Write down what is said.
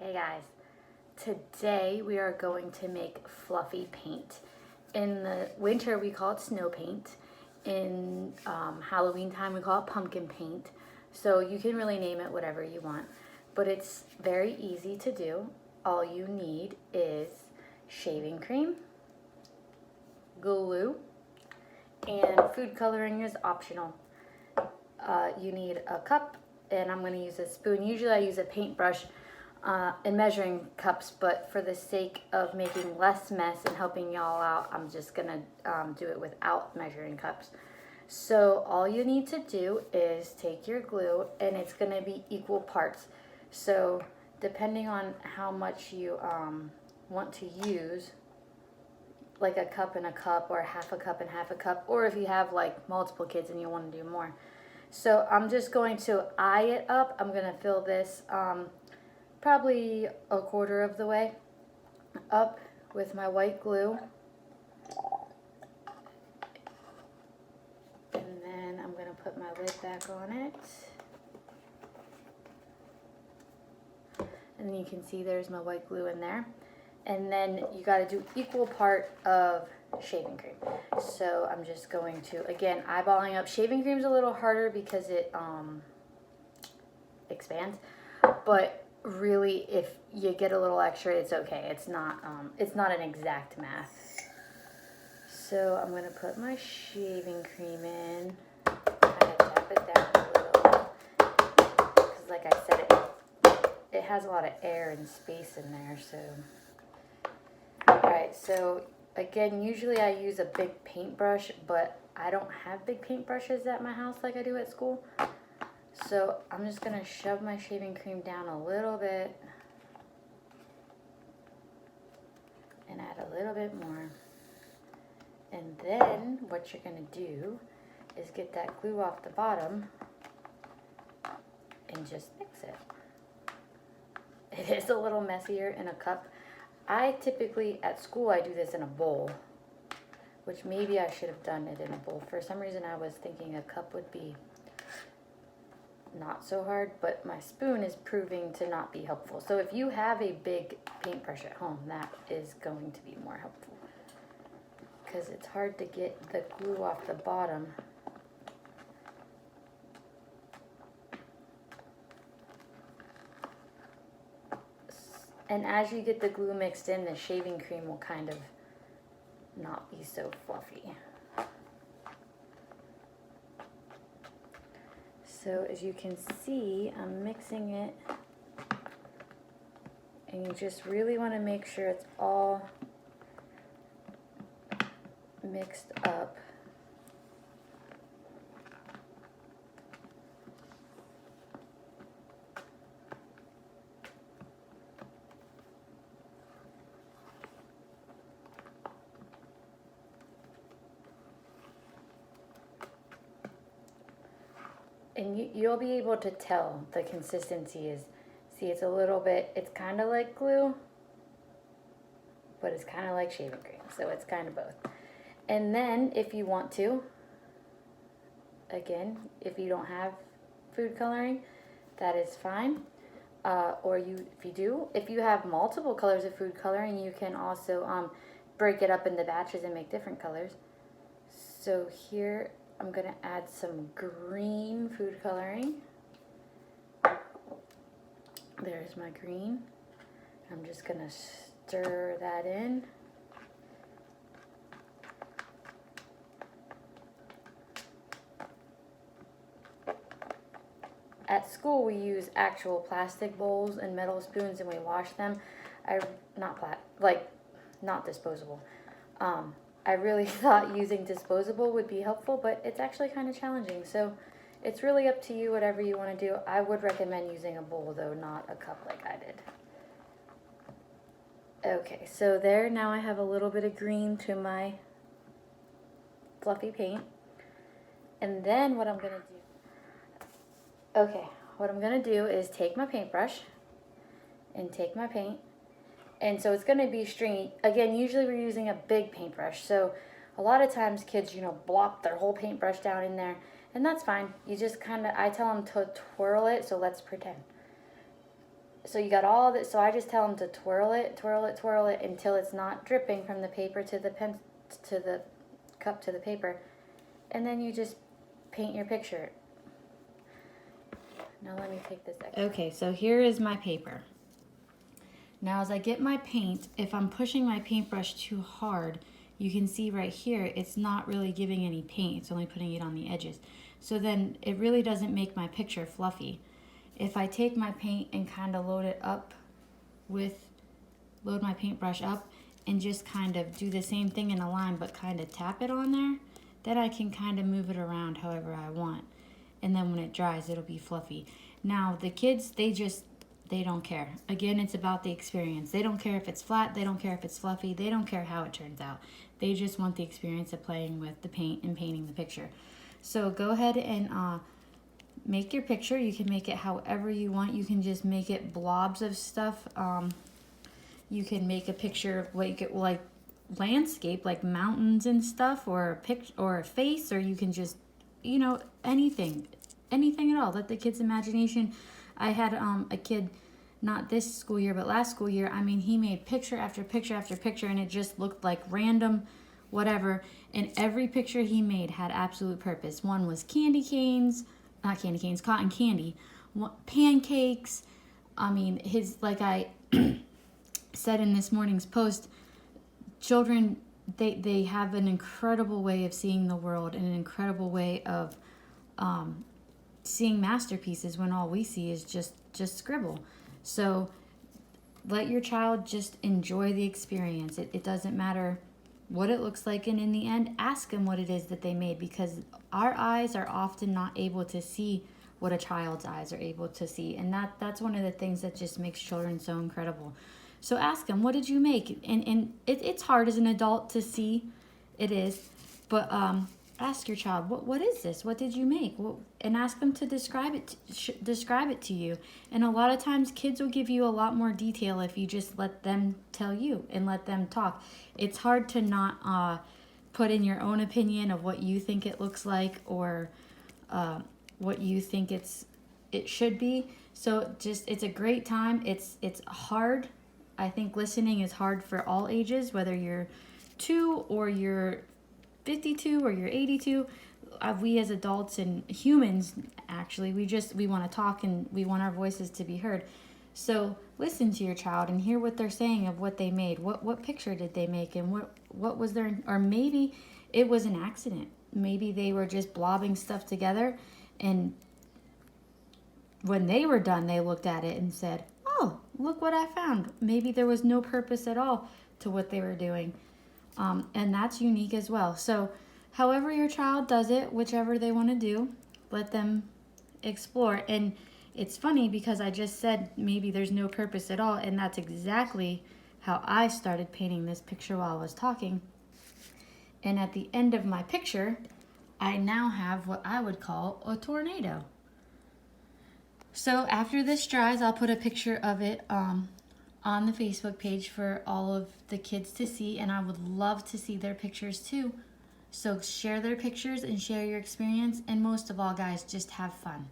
Hey guys, today we are going to make fluffy paint. In the winter we call it snow paint. In Halloween time we call it pumpkin paint. So you can really name it whatever you want. But it's very easy to do. All you need is shaving cream, glue, and food coloring is optional. You need a cup, and I'm going to use a spoon. Usually I use a paintbrush and measuring cups, but for the sake of making less mess and helping y'all out, I'm just gonna do it without measuring cups. So all you need to do is take your glue, and it's gonna be equal parts. So depending on how much you want to use, like a cup and a cup, or half a cup and half a cup, or if you have like multiple kids and you want to do more. So I'm just going to eye it up. I'm gonna fill this probably a quarter of the way up with my white glue. And then I'm going to put my lid back on it. And you can see there's my white glue in there. And then you got to do equal part of shaving cream. So I'm just going to, again, eyeballing up. Shaving cream's a little harder because it expands. But really, if you get a little extra, it's okay. It's not an exact math. So I'm gonna put my shaving cream in, kind of tap it down a little, because like I said, it has a lot of air and space in there. So, all right. So again, usually I use a big paintbrush, but I don't have big paintbrushes at my house like I do at school. So I'm just going to shove my shaving cream down a little bit and add a little bit more. And then what you're going to do is get that glue off the bottom and just mix it. It is a little messier in a cup. I typically, at school, I do this in a bowl, which maybe I should have done it in a bowl. For some reason, I was thinking a cup would be not so hard, but my spoon is proving to not be helpful. So if you have a big paintbrush at home, that is going to be more helpful, because it's hard to get the glue off the bottom. And as you get the glue mixed in, the shaving cream will kind of not be so fluffy. So as you can see, I'm mixing it, and you just really want to make sure it's all mixed up. And you'll be able to tell the consistency is, see, it's a little bit, it's kind of like glue, but it's kind of like shaving cream. So it's kind of both. And then if you want to, again, if you don't have food coloring, that is fine. If you have multiple colors of food coloring, you can also break it up into batches and make different colors. So here I'm going to add some green food coloring. There's my green. I'm just going to stir that in. At school we use actual plastic bowls and metal spoons, and we wash them. Not disposable. I really thought using disposable would be helpful, but it's actually kind of challenging. So it's really up to you, whatever you want to do. I would recommend using a bowl though, not a cup like I did. Okay, so there, now I have a little bit of green to my fluffy paint. And then what I'm going to do is take my paintbrush and take my paint. And so it's going to be stringy. Again, usually we're using a big paintbrush. So a lot of times kids, blop their whole paintbrush down in there. And that's fine. You just I tell them to twirl it. So let's pretend. So you got all that. So I just tell them to twirl it, twirl it, twirl it until it's not dripping from the paper to the pen, to the cup to the paper, and then you just paint your picture. Now let me take this extra. Okay, so here is my paper. Now as I get my paint, if I'm pushing my paintbrush too hard, you can see right here, it's not really giving any paint. It's only putting it on the edges. So then it really doesn't make my picture fluffy. If I take my paint and kind of load my paintbrush up and just kind of do the same thing in a line, but kind of tap it on there, then I can kind of move it around however I want. And then when it dries, it'll be fluffy. Now the kids, they don't care. Again, it's about the experience. They don't care if it's flat, they don't care if it's fluffy, they don't care how it turns out. They just want the experience of playing with the paint and painting the picture. So go ahead and make your picture. You can make it however you want. You can just make it blobs of stuff. You can make a picture like landscape, like mountains and stuff, or a face, or you can just, anything at all. Let the kids' imagination. I had a kid, not this school year, but last school year. I mean, he made picture after picture after picture, and it just looked like random whatever. And every picture he made had absolute purpose. One was cotton candy, pancakes. I mean, like I said in this morning's post, children, they have an incredible way of seeing the world and an incredible way of seeing masterpieces when all we see is just scribble. So let your child just enjoy the experience. It doesn't matter what it looks like, and in the end, ask them what it is that they made, because our eyes are often not able to see what a child's eyes are able to see, and that's one of the things that just makes children so incredible. So ask them, what did you make? And it's hard as an adult to see, it is, but ask your child, what is this? What did you make? And ask them to describe it to you. And a lot of times kids will give you a lot more detail if you just let them tell you and let them talk. It's hard to not put in your own opinion of what you think it looks like, or what you think it should be. So it's a great time. It's hard. I think listening is hard for all ages, whether you're 2 or you're 52 or you're 82. We as adults and humans, actually, we want to talk and we want our voices to be heard. So listen to your child and hear what they're saying of what they made. What picture did they make, and what was their, or maybe it was an accident. Maybe they were just blobbing stuff together, and when they were done, they looked at it and said, "Oh, look what I found." Maybe there was no purpose at all to what they were doing. And that's unique as well. So however your child does it, whichever they want to do, let them explore. And it's funny because I just said maybe there's no purpose at all, and that's exactly how I started painting this picture while I was talking. And at the end of my picture, I now have what I would call a tornado. So after this dries, I'll put a picture of it on the Facebook page for all of the kids to see, and I would love to see their pictures too. So share their pictures and share your experience, and most of all, guys, just have fun.